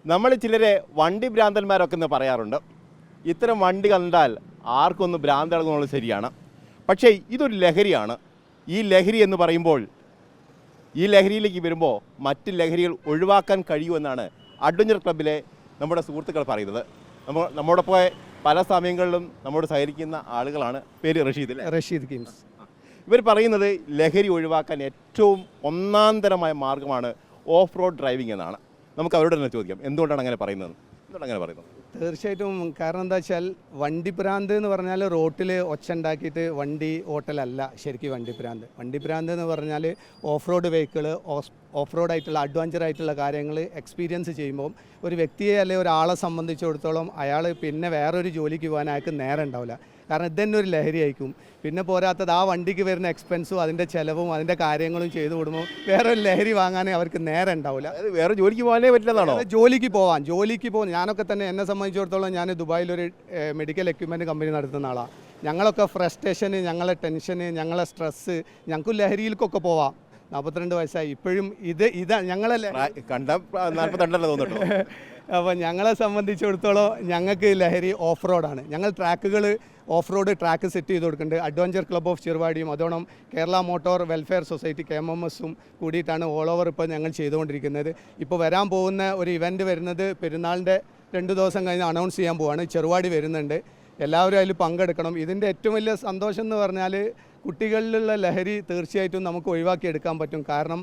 നമ്മൾ ചിലരെ വണ്ടി ഭ്രാന്തന്മാരൊക്കെ എന്ന് പറയാറുണ്ട്. ഇത്തരം വണ്ടി കണ്ടാൽ ആർക്കൊന്ന് ഭ്രാന്ത് ഇളകുന്നുള്ളത് ശരിയാണ്. പക്ഷേ ഇതൊരു ലഹരിയാണ്. ഈ ലഹരി എന്ന് പറയുമ്പോൾ ഈ ലഹരിയിലേക്ക് വരുമ്പോൾ മറ്റ് ലഹരികൾ ഒഴിവാക്കാൻ കഴിയുമെന്നാണ് അഡ്വഞ്ചർ ക്ലബ്ബിലെ നമ്മുടെ സുഹൃത്തുക്കൾ പറയുന്നത്. നമ്മോടൊപ്പം പല സമയങ്ങളിലും നമ്മോട് സഹകരിക്കുന്ന ആളുകളാണ്. പേര് റഷീദ് കിംസ്. ഇവർ പറയുന്നത് ലഹരി ഒഴിവാക്കാൻ ഏറ്റവും ഒന്നാന്തരമായ മാർഗ്ഗമാണ് ഓഫ് റോഡ് ഡ്രൈവിംഗ് എന്നാണ്. നമുക്ക് അവരോട് തന്നെ ചോദിക്കാം, എന്തുകൊണ്ടാണ് അങ്ങനെ പറയുന്നത്? തീർച്ചയായിട്ടും കാരണം എന്താ വെച്ചാൽ വണ്ടി ഭ്രാന്ത് എന്ന് പറഞ്ഞാൽ റോട്ടിൽ ഒച്ച ഉണ്ടാക്കിയിട്ട് വണ്ടി ഓട്ടലല്ല ശരിക്കും വണ്ടി ഭ്രാന്ത് എന്ന് പറഞ്ഞാൽ off road vehicle off road ആയിട്ടുള്ള അഡ്വഞ്ചർ ആയിട്ടുള്ള കാര്യങ്ങൾ എക്സ്പീരിയൻസ് ചെയ്യുമ്പോൾ ഒരു വ്യക്തിയെ അല്ലെങ്കിൽ ഒരാളെ സംബന്ധിച്ചിടത്തോളം അയാൾ പിന്നെ വേറൊരു ജോലിക്ക് പോകാൻ അയാൾക്ക് നേരം ഉണ്ടാവില്ല. കാരണം ഇതന്നെ ഒരു ലഹരി ആയിരിക്കും. പിന്നെ പോരാത്തത് ആ വണ്ടിക്ക് വരുന്ന എക്സ്പെൻസും അതിൻ്റെ ചിലവും അതിൻ്റെ കാര്യങ്ങളും ചെയ്തു വിടുമ്പോൾ വേറെ ഒരു ലഹരി വാങ്ങാനേ അവർക്ക് നേരം ഉണ്ടാവില്ല. വേറെ ജോലിക്ക് പോകാനേ പറ്റില്ലെന്നാണോ? ജോലിക്ക് പോകാൻ ഞാനൊക്കെ തന്നെ എന്നെ സംബന്ധിച്ചിടത്തോളം ഞാൻ ദുബായിലൊരു മെഡിക്കൽ എക്യുപ്മെൻറ്റ് കമ്പനി നടത്തുന്ന ആളാണ്. ഞങ്ങളൊക്കെ ഫ്രസ്ട്രേഷന്, ഞങ്ങളെ ടെൻഷന്, ഞങ്ങളെ സ്ട്രെസ്സ്, ഞങ്ങൾക്ക് ലഹരിയിലേക്കൊക്കെ പോവാം. 42 വയസ്സായി ഇപ്പോഴും ഇതാ ഞങ്ങളല്ലേ കണ്ട 42 തോന്നുന്നു. അപ്പോൾ ഞങ്ങളെ സംബന്ധിച്ചിടത്തോളം ഞങ്ങൾക്ക് ലഹരി ഓഫ് റോഡാണ്. ഞങ്ങൾ ട്രാക്കുകൾ ഓഫ് റോഡ് ട്രാക്ക് സെറ്റ് ചെയ്ത് കൊടുക്കുന്നുണ്ട്. അഡ്വഞ്ചർ ക്ലബ്ബ് ഓഫ് ചെറുവാടിയും അതോണം കേരള മോട്ടോർ വെൽഫെയർ സൊസൈറ്റി KMMSഉം കൂടിയിട്ടാണ് ഓൾ ഓവർ ഇപ്പോൾ ഞങ്ങൾ ചെയ്തുകൊണ്ടിരിക്കുന്നത്. ഇപ്പോൾ വരാൻ പോകുന്ന ഒരു ഇവൻറ്റ് വരുന്നത് പെരുന്നാളിൻ്റെ 2 ദിവസം കഴിഞ്ഞ് അനൗൺസ് ചെയ്യാൻ പോവുകയാണ്. ചെറുവാടി വരുന്നുണ്ട്. എല്ലാവരും അതിൽ പങ്കെടുക്കണം. ഇതിൻ്റെ ഏറ്റവും വലിയ സന്തോഷം എന്ന് പറഞ്ഞാൽ കുട്ടികളിലുള്ള ലഹരി തീർച്ചയായിട്ടും നമുക്ക് ഒഴിവാക്കിയെടുക്കാൻ പറ്റും. കാരണം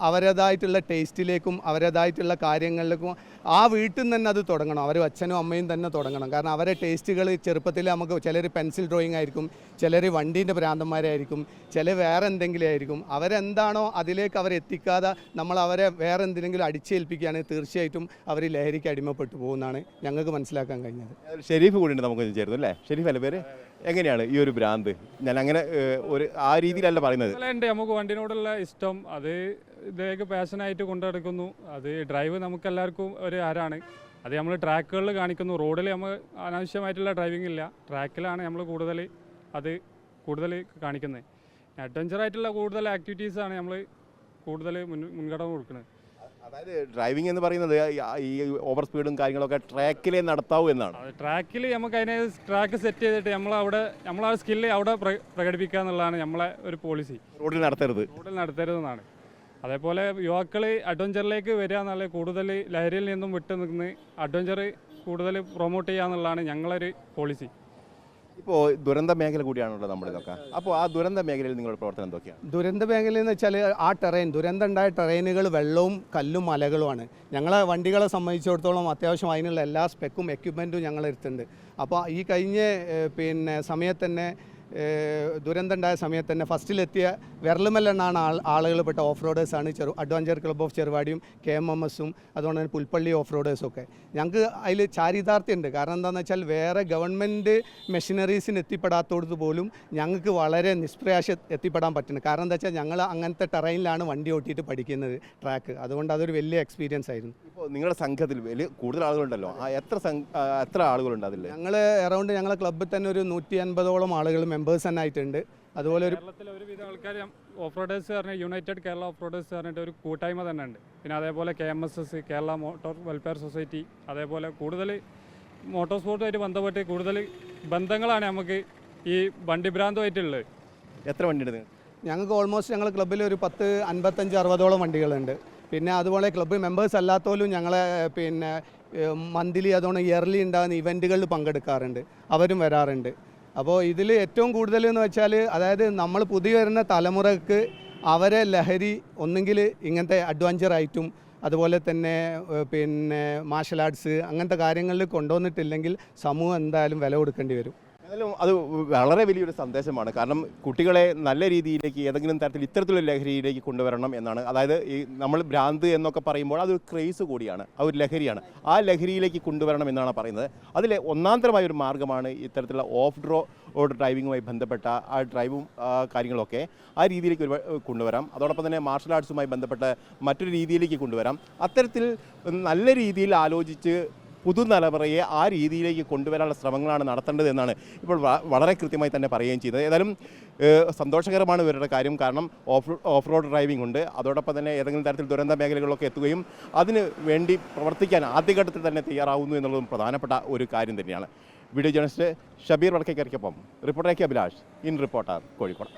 അവരേതായിട്ടുള്ള ടേസ്റ്റിലേക്കും അവരേതായിട്ടുള്ള കാര്യങ്ങളിലേക്കും ആ വീട്ടിൽ നിന്ന് തന്നെ അത് തുടങ്ങണം. അവർ അച്ഛനും അമ്മയും തന്നെ തുടങ്ങണം. കാരണം അവരെ ടേസ്റ്റുകൾ ചെറുപ്പത്തിൽ നമുക്ക് ചിലർ പെൻസിൽ ഡ്രോയിങ് ആയിരിക്കും, ചിലർ വണ്ടീൻ്റെ ഭ്രാന്തന്മാരായിരിക്കും, ചിലർ വേറെ എന്തെങ്കിലും ആയിരിക്കും. അവരെന്താണോ അതിലേക്ക് അവരെത്തിക്കാതെ നമ്മൾ അവരെ വേറെ എന്തെങ്കിലും അടിച്ചേൽപ്പിക്കുകയാണെങ്കിൽ തീർച്ചയായിട്ടും അവർ ലഹരിക്ക് അടിമപ്പെട്ടു പോകുന്നതാണ് ഞങ്ങൾക്ക് മനസ്സിലാക്കാൻ കഴിഞ്ഞത്. ഷെരീഫ് കൂടി നമുക്ക് ചേർന്നു അല്ലേ? ഷെരീഫ് അല്ലേ പേര്? എങ്ങനെയാണ് ഈ ഒരു ഭ്രാന്ത്? ഞാൻ അങ്ങനെ ഒരു ആ രീതിയിലല്ല പറയുന്നത്. നമുക്ക് വണ്ടിനോടുള്ള ഇഷ്ടം അത് ഇതിലേക്ക് പാഷനായിട്ട് കൊണ്ടുനടക്കുന്നു. അത് ഡ്രൈവ് നമുക്ക് എല്ലാവർക്കും ഒരു ഹരാണ്. അത് നമ്മൾ ട്രാക്കുകളിൽ കാണിക്കുന്നു. റോഡിൽ നമ്മൾ അനാവശ്യമായിട്ടുള്ള ഡ്രൈവിംഗ് ഇല്ല. ട്രാക്കിലാണ് നമ്മൾ കൂടുതൽ കാണിക്കുന്നത്. അഡ്വഞ്ചറായിട്ടുള്ള കൂടുതൽ ആക്ടിവിറ്റീസാണ് നമ്മൾ കൂടുതൽ മുൻഗണന കൊടുക്കുന്നത്. അതായത് ഡ്രൈവിംഗ് എന്ന് പറയുന്നത് ഈ ഓവർ സ്പീഡും കാര്യങ്ങളൊക്കെ ട്രാക്കിലേ നടത്താവൂ എന്നാണ്. ട്രാക്കിൽ നമുക്ക് അതിനെ ട്രാക്ക് സെറ്റ് ചെയ്തിട്ട് നമ്മളെ സ്കില്ല് അവിടെ പ്രകടിപ്പിക്കുക എന്നുള്ളതാണ് നമ്മളെ ഒരു പോളിസി. റോഡിൽ നടത്തരുത് എന്നാണ്. അതേപോലെ യുവാക്കൾ അഡ്വഞ്ചറിലേക്ക് വരിക എന്നുള്ള കൂടുതൽ ലഹരിയിൽ നിന്നും വിട്ടു നിന്ന് അഡ്വഞ്ചർ കൂടുതൽ പ്രൊമോട്ട് ചെയ്യുക എന്നുള്ളതാണ് ഞങ്ങളൊരു പോളിസി. ഇപ്പോൾ ദുരന്ത മേഖല കൂടിയാണല്ലോ നമ്മളിതൊക്കെ. അപ്പോൾ ആ ദുരന്ത മേഖലയിൽ നിങ്ങളുടെ പ്രവർത്തനം എന്തൊക്കെയാണ്? ദുരന്ത മേഖല എന്ന് വെച്ചാൽ ആ ദുരന്തം ഉണ്ടായ ടെറൈനുകൾ വെള്ളവും കല്ലും മലകളുമാണ്. ഞങ്ങളെ വണ്ടികളെ സംബന്ധിച്ചിടത്തോളം അത്യാവശ്യം അതിനുള്ള എല്ലാ സ്പെക്കും എക്യുപ്മെൻറ്റും ഞങ്ങളെടുത്തുണ്ട്. അപ്പോൾ ഈ കഴിഞ്ഞ സമയത്ത് തന്നെ ദുരന്തം ഉണ്ടായ സമയത്ത് തന്നെ ഫസ്റ്റിലെത്തിയ വിരലുമല്ലെണ്ണാണ് ആളുകൾ പെട്ട ഓഫ് റോഡേഴ്സാണ് അഡ്വഞ്ചർ ക്ലബ്ബ് ഓഫ് ചെറുവാടിയും KMMSഉം അതുകൊണ്ട് തന്നെ പുൽപ്പള്ളി ഓഫ് റോഡേഴ്സൊക്കെ. ഞങ്ങൾക്ക് അതിൽ ചാരിതാർത്ഥ്യമുണ്ട്. കാരണം എന്താണെന്ന് വെച്ചാൽ വേറെ ഗവൺമെൻറ് മെഷീനറീസിന് എത്തിപ്പെടാത്തത് പോലും ഞങ്ങൾക്ക് വളരെ നിഷ്പ്രയാസം എത്തിപ്പെടാൻ പറ്റുന്നത്. കാരണം എന്താ വെച്ചാൽ ഞങ്ങൾ അങ്ങനത്തെ ടെറൈനിലാണ് വണ്ടി ഓട്ടിയിട്ട് പഠിക്കുന്നത് ട്രാക്ക്. അതുകൊണ്ട് അതൊരു വലിയ എക്സ്പീരിയൻസ് ആയിരുന്നു. ഇപ്പോൾ നിങ്ങളുടെ സംഘത്തിൽ കൂടുതൽ ആളുകളുണ്ടല്ലോ, എത്ര ആളുകളുണ്ട് അതിൽ? ഞങ്ങൾ അറൗണ്ട് ഞങ്ങളെ ക്ലബ്ബിൽ തന്നെ ഒരു 150ഓളം ആളുകൾ മെമ്പേഴ്സ് തന്നെ ആയിട്ടുണ്ട്. അതുപോലെ ഒരുവിധ ആൾക്കാർ ഓഫ് റോഡേഴ്സ് പറഞ്ഞാൽ യുണൈറ്റഡ് കേരള ഓഫ് റോഡേഴ്സ് പറഞ്ഞിട്ട് ഒരു കൂട്ടായ്മ തന്നെ ഉണ്ട്. പിന്നെ അതേപോലെ KMSS Kerala motor welfare society, അതേപോലെ കൂടുതൽ മോട്ടോർ സ്പോർട്ടുമായിട്ട് ബന്ധപ്പെട്ട് കൂടുതൽ ബന്ധങ്ങളാണ് നമുക്ക് ഈ വണ്ടി ഭ്രാന്തമായിട്ടുള്ളത്. എത്ര വണ്ടിയുണ്ട് ഞങ്ങൾക്ക്? ഓൾമോസ്റ്റ് ഞങ്ങൾ ക്ലബ്ബിൽ ഒരു 10, 55, 60ഓളം വണ്ടികളുണ്ട്. പിന്നെ അതുപോലെ ക്ലബ്ബ് മെമ്പേഴ്സ് അല്ലാത്തോലും ഞങ്ങളെ മന്ത്ലി അതുകൊണ്ട് ഇയർലി ഉണ്ടാകുന്ന ഇവൻറ്റുകളിൽ പങ്കെടുക്കാറുണ്ട്. അവരും വരാറുണ്ട്. അപ്പോൾ ഇതിൽ ഏറ്റവും കൂടുതൽ എന്ന് വെച്ചാൽ അതായത് നമ്മൾ പുതിയ വരുന്ന തലമുറക്ക് അവരെ ലഹരി ഒന്നെങ്കിൽ ഇങ്ങനത്തെ അഡ്വഞ്ചറായിട്ടും അതുപോലെ തന്നെ മാർഷൽ ആർട്സ് അങ്ങനത്തെ കാര്യങ്ങളിൽ കൊണ്ടുവന്നിട്ടില്ലെങ്കിൽ സമൂഹം എന്തായാലും വില കൊടുക്കേണ്ടി വരും. അത് വളരെ വലിയൊരു സന്ദേശമാണ്. കാരണം കുട്ടികളെ നല്ല രീതിയിലേക്ക് ഏതെങ്കിലും തരത്തിൽ ഇത്തരത്തിലുള്ള ലഹരിയിലേക്ക് കൊണ്ടുവരണം എന്നാണ്. അതായത് ഈ നമ്മൾ ഭ്രാന്ത് എന്നൊക്കെ പറയുമ്പോൾ അതൊരു ക്രേസ് കൂടിയാണ്, അതൊരു ലഹരിയാണ്. ആ ലഹരിയിലേക്ക് കൊണ്ടുവരണം എന്നാണ് പറയുന്നത്. അതിൽ ഒന്നാന്തരമായ ഒരു മാർഗ്ഗമാണ് ഇത്തരത്തിലുള്ള ഓഫ് റോഡ് ഡ്രൈവിങ്ങുമായി ബന്ധപ്പെട്ട ആ ഡ്രൈവും കാര്യങ്ങളൊക്കെ ആ രീതിയിലേക്ക് കൊണ്ടുവരാം. അതോടൊപ്പം തന്നെ മാർഷൽ ആർട്സുമായി ബന്ധപ്പെട്ട മറ്റൊരു രീതിയിലേക്ക് കൊണ്ടുവരാം. അത്തരത്തിൽ നല്ല രീതിയിൽ ആലോചിച്ച് പുതുതലമുറയെ ആ രീതിയിലേക്ക് കൊണ്ടുവരാനുള്ള ശ്രമങ്ങളാണ് നടത്തേണ്ടത് എന്നാണ് ഇപ്പോൾ വളരെ കൃത്യമായി തന്നെ പറയുകയും ചെയ്തത്. ഏതായാലും സന്തോഷകരമാണ് ഇവരുടെ കാര്യം. കാരണം ഓഫ് റോഡ് ഡ്രൈവിംഗ് ഉണ്ട്, അതോടൊപ്പം തന്നെ ഏതെങ്കിലും തരത്തിൽ ദുരന്ത മേഖലകളിലൊക്കെ എത്തുകയും അതിന് വേണ്ടി പ്രവർത്തിക്കാൻ ആദ്യഘട്ടത്തിൽ തന്നെ തയ്യാറാവുന്നു എന്നുള്ളതും പ്രധാനപ്പെട്ട ഒരു കാര്യം തന്നെയാണ്. വീഡിയോ ജേർണലിസ്റ്റ് ഷബീർ വടക്കേക്കരിക്കൊപ്പം reporter K Abhilash, in reporter, Kozhikode.